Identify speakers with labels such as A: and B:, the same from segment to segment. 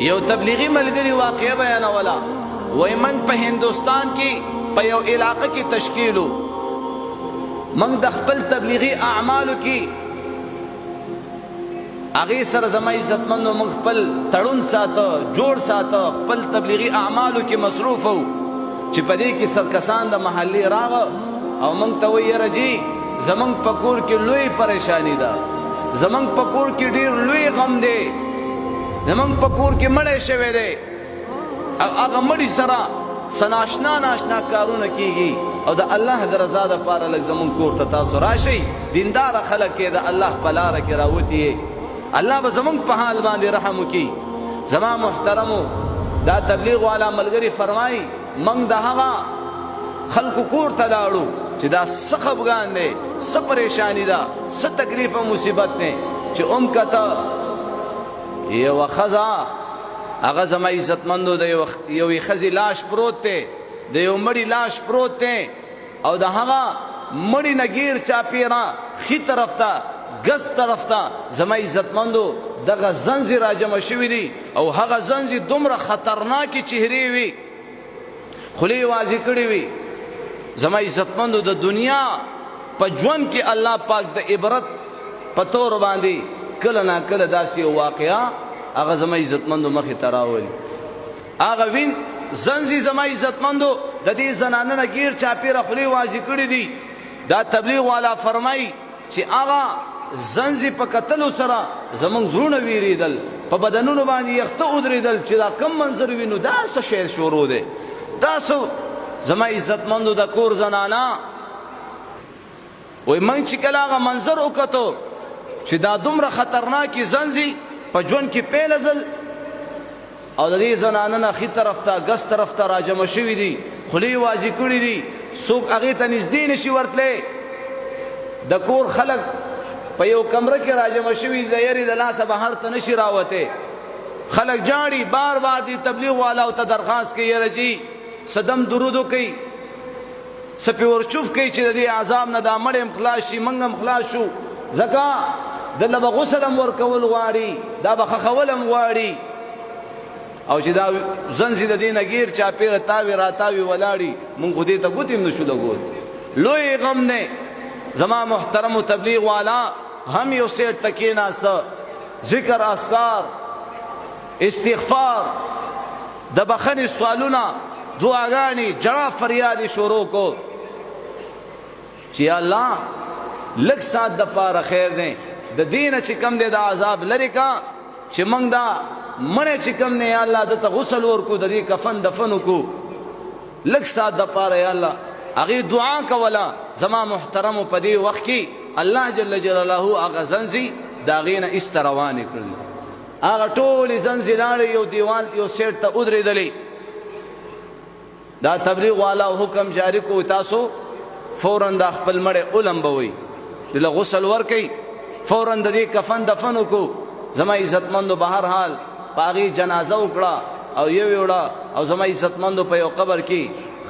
A: یو تبلیغی ملګری واقعه بیانوله وای موږ په هندوستان کې په یو علاقه کې تشکیلو موږ د خپل تبلیغی اعمالو کې هغې سره زما عزتمندو موږ خپل تړون ساته جوړ ساته خپل تبلیغی اعمالو کې مصروف وو چې په دې کې سرکسان د محلې راغه او موږ ته وایي یاره جي زموږ په کور کې لوی پریشانی ده زموږ په کور کې ډېر لوی غم دی زموږ په کور کې مړی شوی دی او هغه مړي سره څه ناشنا ناشنا کارونه کېږي او د الله د رضا دپاره لږ زموږ کور ته تاسو راشئ دینداره خلک یې د الله په لاره کې راوتي الله به زموږ په حال باندې رحم وکړي زما محترمو دا تبلیغ والا ملګري فرمایي موږ د هغه خلکو کور ته لاړو چې دا څه خفګان دی څه پریشانی ده څه تکلیف او مصیبت دی چې کته یوه ښځه هغه زما عزتمندو د یوې ښځې لاش پروت دی د یو مړي لاش پروت دی او د هغه مړي نه ګیر چاپیره ښي طرف ته ګس طرف ته زما عزتمندو دغه زنځې راجمع شوي دي او هغه زنځې دومره خطرناکې چهرې وي خولې واضح کړې وي زما عزتمندو د دنیا په ژوند کې الله پاک د عبرت په طور باندې کله نا کله داسې یو واقعه هغه زما عزتمندو مخې ته راولي هغه وین زنځې زما عزتمندو د دې زنانه نه ګیر چاپیره خولې واضح کړې دي دا تبلیغ والا فرمایي چې هغه زنځې په کتلو سره زموږ زړونه ویرېدل په بدنونو باندې یخته ودرېدل چې دا کم منظر وینو دا څه شی شروع دی دا څه زما عزتمندو د کور زنانه وای موږ چې کله هغه منظر وکتو چې دا دومره خطرناکې زنځې په ژوند کې پیل ځل او د دې زنانه نه ښي طرف ته ګس طرف ته راجمع شوي دي خولې واضح کړي دي څوک هغې ته نږدې نشي ورتلی د کور خلک په یو کمره کې راجمع شوي د یرې د لاسه بهر ته نشي راوتی خلک جاړي بار بار دي تبلیغ والاو ته درخواست کوي یاره جي څه دم درود وکوئ څه پې ورچوف کوئ چې د دې عذاب نه دا مړی هم خلاص شي موږ هم خلاص شو ځکه دله به غسل هم ورکول غواړي دا به خښول هم غواړي او چې دا زنځې د دې نه ګیر چاپېره تاوې راتاوې ولاړي مونږ خو دې ته ګوتې هم نشو لګول لوی غم دی زما محترم و تبلیغ والا هم یو سیټ ته کېناسته ذکر اذکار استغفار د بخښنې سوالونه دعاګانې جړه فریادې شروع کو چې یا الله لږ ساعت دپاره خیر دی د دې نه چې کم دی د عذاب لرې کا چې موږ دا مړی چې کم دی یا الله دته غسل ورکو د دې کفن دفن وکړو لږ ساعت دپاره یا الله هغې دعا کوله زما محترمو په دې وخت کې الله جل جلاله هغه زنځې د هغې نه ایسته روانې کړلې هغه ټولې زنځې لاړې یو دیوال یو سیټ ته ودرېدلې دا تبلیغ والا حکم جاری کو تاسو فوراً دا خپل مړی ولمبوئ دله غسل ورکئ فوراً د دې کفن دفن وکړو زما عزتمندو به هر حال په هغې جنازه وکړه او یې وړه او زما عزتمندو په یو قبر کې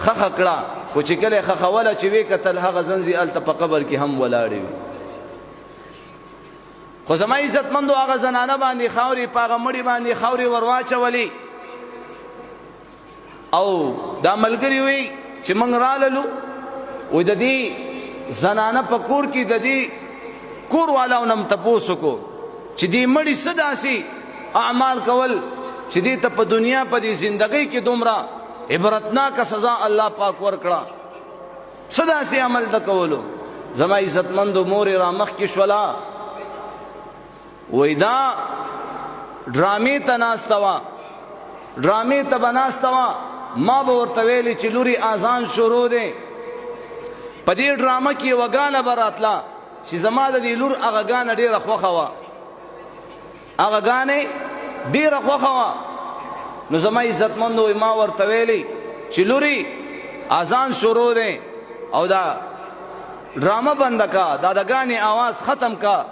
A: خښه کړه خو چې کله یې خښوله چې ویې کتل هغه زنځې هلته په قبر کې هم ولاړې وي خو زما عزتمندو هغه زنانه باندې خاورې په هغه مړي باندې خاورې ور واچولې او دا ملګري وی چې موږ راللو وی د دې زنانه په کور کې د دې کور والاو نه م تپوس وکړو چې دې مړي څه داسې اعمال کول چې دې ته په دنیا په دې زندګۍ کې دومره عبرتناکه سزا الله پاک ورکړه څه داسې عمل د کولو زما عزتمندو مورې را مخکې شوله وی دا ډرامې ته ناسته وه ډرامې ته به ناسته وه ما به ورته ویلې چې لورې اذان شروع دی په دې ډرامه کې یوه ګانه به راتله چې زما د دې لور هغه ګانه ډېره خوښه وه هغه ګانې ډېره خوښه وه نو زما عزتمندو ما ورته ویلې چې لورې اذان شروع دی او دا ډرامه بنده کا دا د ګانې آواز ختم کا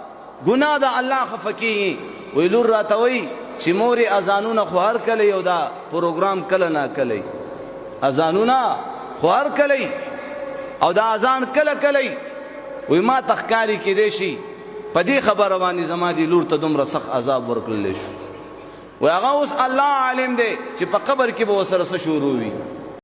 A: ګناه د الله خفه کېږي وی لور راته وایي چې مورې اذانونه خو هر کله یو دا پروګرام کله نا کله اذانونه خو هر کله او دا اذان کله کله وی ما تخکاری کېدی شي په دې خبره باندې زما دې لور ته دومره سخت عذاب ورکړلی شو و هغه اوس الله عالم دی چې په قبر کې به ورسره څه شروع وي